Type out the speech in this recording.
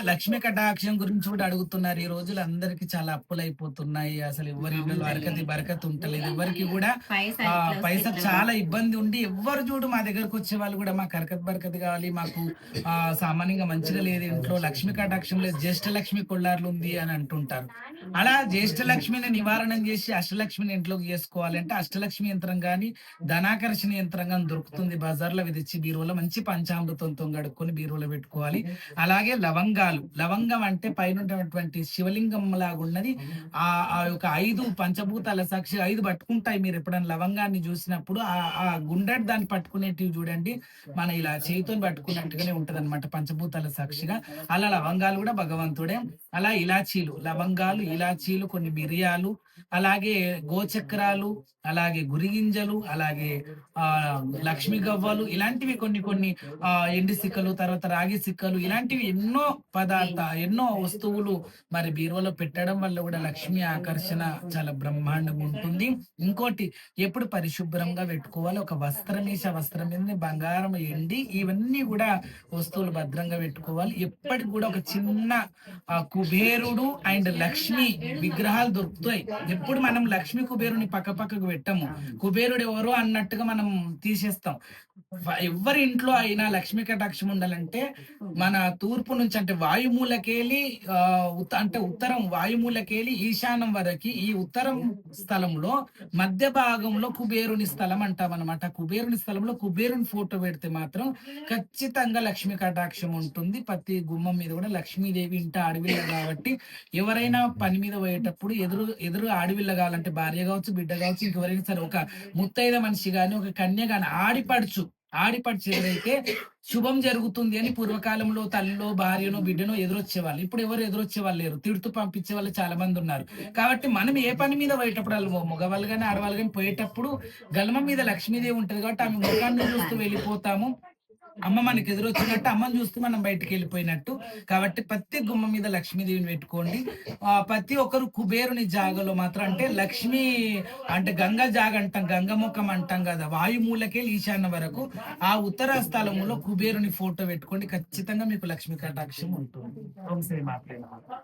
లక్ష్మీ కటాక్షం గురించి కూడా అడుగుతున్నారు. ఈ రోజులు అందరికి చాలా అప్పులైపోతున్నాయి. అసలు ఎవరి ఇళ్ళలో అవునండి. బరకతి ఉంటలేదు. ఎవ్వరికి కూడా పైసా ఎట్లా వస్తాయి పైసలు ఇట్లా చాలా గూడా. ఇబ్బంది ఉండి ఎవ్వరు చూడు మా దగ్గరకొచ్చే వాళ్ళు కూడా మాకు బరకతి కావాలి. మాకు సామాన్యంగా మంచిగా లేదు ఇంట్లో. లక్ష్మీ కటాక్షం లేదు. జ్యేష్ఠ లక్ష్మి కొల్లార్లుంది అని అంటుంటారు. అలా జ్యేష్ఠ లక్ష్మిని నివారణం చేసి అష్టలక్ష్మిని ఇంట్లోకి చేసుకోవాలంటే అష్టలక్ష్మి యంత్రం గాని, ధనాకర్షణ యంత్రం గాని దొరుకుతుంది బజార్‌లో. అవి తెచ్చి బీరువాలో మంచి పంచామృతంతో కడుక్కొని బీరువాలో పెట్టుకోవాలి. అలాగే లవంగాలు. లవంగం అంటే పైనున్నటువంటి శివలింగం లాగున్నది. ఆ యొక్క 5 పంచభూతాల సాక్షి 5 పట్టుకుంటాయి. మీరెప్పుడైనా లవంగాన్ని చూసినప్పుడు ఆ గుండెటి దాన్ని పట్టుకునేటివి చూడండి. మన ఇలా చేయితోని పట్టుకున్నట్టుగానే ఉంటదనమాట పంచభూతాల సాక్షిగా. అలా లవంగాలు కూడా భగవంతుడే. అలా ఇలాచీలు, లవంగాలు, ఇలాచీలు, కొన్ని మిరియాలు, అలాగే గోచక్రాలు, అలాగే గురిగింజలు, అలాగే లక్ష్మి గవ్వలు ఇలాంటివి కొన్ని కొన్ని ఎండి సిక్కలు, తర్వాత రాగి సిక్కలు ఇలాంటివి ఎన్నో వస్తువులు మరి బీరువాలో పెట్టడం వల్ల కూడా లక్ష్మి ఆకర్షణ చాలా బ్రహ్మాండంగా ఉంటుంది. ఇంకోటి ఎప్పుడు పరిశుభ్రంగా పెట్టుకోవాలి. ఒక వస్త్రం ఏసి ఆ వస్త్రం మీదనే బంగారం, ఎండి ఇవన్నీ కూడా వస్తువులు భద్రంగా పెట్టుకోవాలి. ఎప్పటికి కూడా ఒక చిన్న కుబేరుడు అండ్ లక్ష్మి విగ్రహాలు దొరుకుతాయి. ఎప్పుడు మనం లక్ష్మి, కుబేరుని పక్కకు పెట్టము. కుబేరుడు ఎవరో అన్నట్టుగా మనం తీసేస్తాం. ఎవ్వరి ఇంట్లో అయినా లక్ష్మీ కటాక్షం ఉండాలంటే మన తూర్పు నుంచి అంటే వాయుమూలకెళ్ళి అంటే ఉత్తరం వాయుమూలకెళ్ళి ఈశాన్యం వరకి ఈ ఉత్తరం స్థలంలో మధ్య భాగంలో కుబేరుని స్థలం అంటామనమాట. కుబేరుని స్థలంలో కుబేరుని ఫోటో పెడితే మాత్రం ఖచ్చితంగా లక్ష్మీ కటాక్షం ఉంటుంది. ప్రతి గుమ్మం మీద కూడా లక్ష్మీదేవి ఇంట ఆడవిల్ల కాబట్టి ఎవరైనా పని మీద పోయేటప్పుడు ఎదురు ఆడవిల్ల కావాలంటే భార్య కావచ్చు, బిడ్డ కావచ్చు, ఇంకెవరైనా సరే ఒక ముత్తైద మనిషి గాని, ఒక కన్య గాని ఆడిపడుచు ఎదురైతే శుభం జరుగుతుంది అని పూర్వకాలంలో తల్లిలో, భార్యనో, బిడ్డనో ఎదురొచ్చేవాళ్ళు. ఇప్పుడు ఎవరు వచ్చేవాళ్ళు లేరు. తిడుతూ పంపించే వాళ్ళు చాలా మంది ఉన్నారు. కాబట్టి మనం ఏ పని మీద పోయేటప్పుడు మగవాళ్ళు గాని, ఆడవాళ్ళు గాని పోయేటప్పుడు గల్మ మీద లక్ష్మీదేవి ఉంటది కాబట్టి ఆమె ముఖాన్ని చూస్తూ వెళ్ళిపోతాము. అమ్మ మనకి ఎదురొచ్చినట్టు, అమ్మని చూస్తూ మనం బయటికెళ్ళిపోయినట్టు. కాబట్టి ప్రతి గుమ్మం మీద లక్ష్మీదేవిని పెట్టుకోండి. ప్రతి ఒక్కరు కుబేరుని జాగలో మాత్రం అంటే లక్ష్మీ అంటే గంగా జాగ అంటాం, గంగముఖం అంటాం కదా! వాయుమూలకెళ్ళి ఈశాన్యం వరకు ఆ ఉత్తర స్థలములో కుబేరుని ఫోటో పెట్టుకోండి. ఖచ్చితంగా మీకు లక్ష్మీ కటాక్షం ఉంటుంది. ఓం శ్రీ మాత్రే నమః.